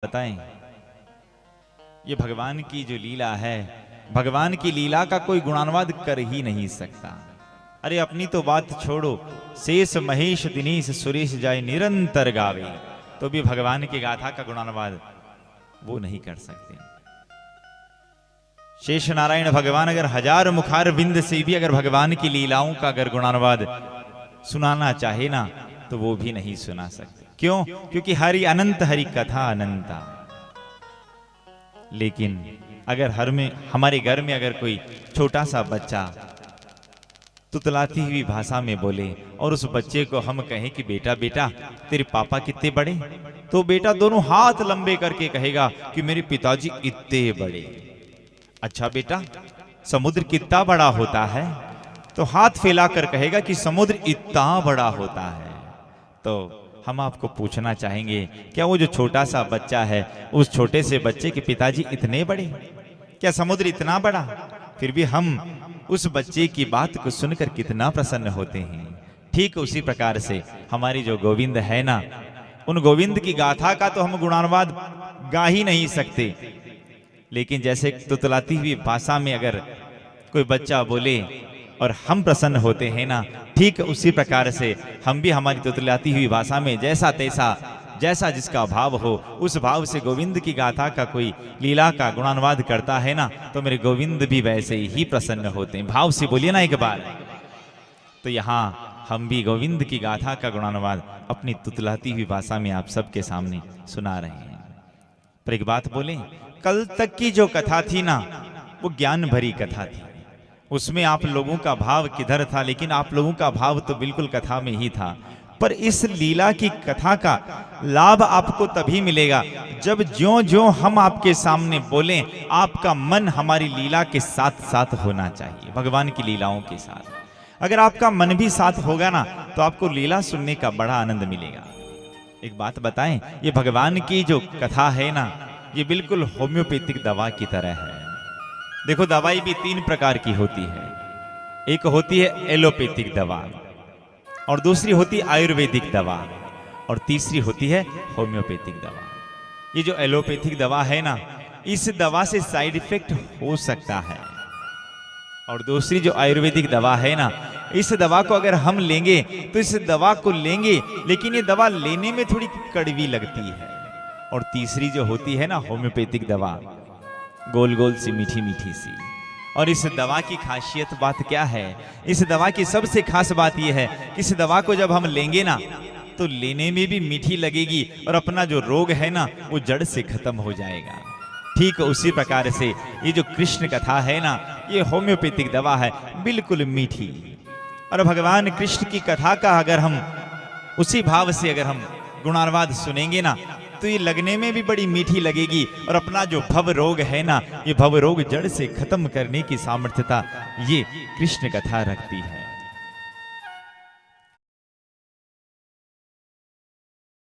बताएं, ये भगवान की जो लीला है, भगवान की लीला का कोई गुणानुवाद कर ही नहीं सकता। अरे अपनी तो बात छोड़ो, शेष महेश दिनेश सुरेश जाए निरंतर गावे, तो भी भगवान की गाथा का गुणानुवाद वो नहीं कर सकते। शेष नारायण भगवान अगर हजार मुखार बिंद से भी अगर भगवान की लीलाओं का अगर गुणानुवाद सुनाना चाहे ना, तो वो भी नहीं सुना सकते। क्यों? क्योंकि हरि अनंत, हरि कथा अनंता। लेकिन अगर हमारे घर में अगर कोई छोटा सा बच्चा तुतलाती हुई भाषा में बोले और उस बच्चे को हम कहें कि बेटा बेटा तेरे पापा कितने बड़े, तो बेटा दोनों हाथ लंबे करके कहेगा कि मेरे पिताजी इतने बड़े। अच्छा बेटा समुद्र कितना बड़ा होता है, तो हाथ फैलाकर कहेगा कि समुद्र इतना बड़ा होता है। तो हम आपको पूछना चाहेंगे, क्या वो जो छोटा सा बच्चा है, उस छोटे से बच्चे के पिताजी इतने बड़े? क्या समुद्र इतना बड़ा? फिर भी हम उस बच्चे की बात को सुनकर कितना प्रसन्न होते हैं। ठीक उसी प्रकार से हमारी जो गोविंद है ना, उन गोविंद की गाथा का तो हम गुणानुवाद गा ही नहीं सकते। लेकिन जैसे तुतलाती हुई भाषा में अगर कोई बच्चा बोले और हम प्रसन्न होते हैं ना, ठीक उसी प्रकार से हम भी हमारी तुतलाती हुई भाषा में जैसा तैसा, जैसा जिसका भाव हो, उस भाव से गोविंद की गाथा का कोई लीला का गुणानुवाद करता है ना, तो मेरे गोविंद भी वैसे ही प्रसन्न होते हैं। भाव से बोलिए ना एक बार। तो यहाँ हम भी गोविंद की गाथा का गुणानुवाद अपनी तुतलाती हुई भाषा में आप सबके सामने सुना रहे हैं। पर एक बात बोले, कल तक की जो कथा थी ना, वो ज्ञान भरी कथा थी। उसमें आप लोगों का भाव किधर था? लेकिन आप लोगों का भाव तो बिल्कुल कथा में ही था। पर इस लीला की कथा का लाभ आपको तभी मिलेगा जब ज्यों ज्यों हम आपके सामने बोलें, आपका मन हमारी लीला के साथ साथ होना चाहिए, भगवान की लीलाओं के साथ। अगर आपका मन भी साथ होगा ना, तो आपको लीला सुनने का बड़ा आनंद मिलेगा। एक बात बताएं, ये भगवान की जो कथा है ना, ये बिल्कुल होम्योपैथिक दवा की तरह है। देखो दवाई भी तीन प्रकार की होती है। एक होती है एलोपैथिक दवा, और दूसरी होती है आयुर्वेदिक दवा, और तीसरी होती है होम्योपैथिक दवा। ये जो एलोपैथिक दवा है ना, इस दवा से साइड इफेक्ट हो सकता है। और दूसरी जो आयुर्वेदिक दवा है ना, इस दवा को अगर हम लेंगे तो इस दवा को लेंगे, लेकिन ये दवा लेने में थोड़ी कड़वी लगती है। और तीसरी जो होती है ना होम्योपैथिक दवा, गोल गोल सी मीठी मीठी सी। और इस दवा की खासियत बात क्या है? इस दवा की सबसे खास बात यह है कि इस दवा को जब हम लेंगे ना, तो लेने में भी मीठी लगेगी और अपना जो रोग है ना, वो जड़ से खत्म हो जाएगा। ठीक उसी प्रकार से ये जो कृष्ण कथा है ना, ये होम्योपैथिक दवा है, बिल्कुल मीठी। और भगवान कृष्ण की कथा का अगर हम उसी भाव से अगर हम गुणानुवाद सुनेंगे ना, तो ये लगने में भी बड़ी मीठी लगेगी। और अपना जो भव रोग है ना, ये भव रोग जड़ से खत्म करने की सामर्थ्यता ये कृष्ण कथा रखती है।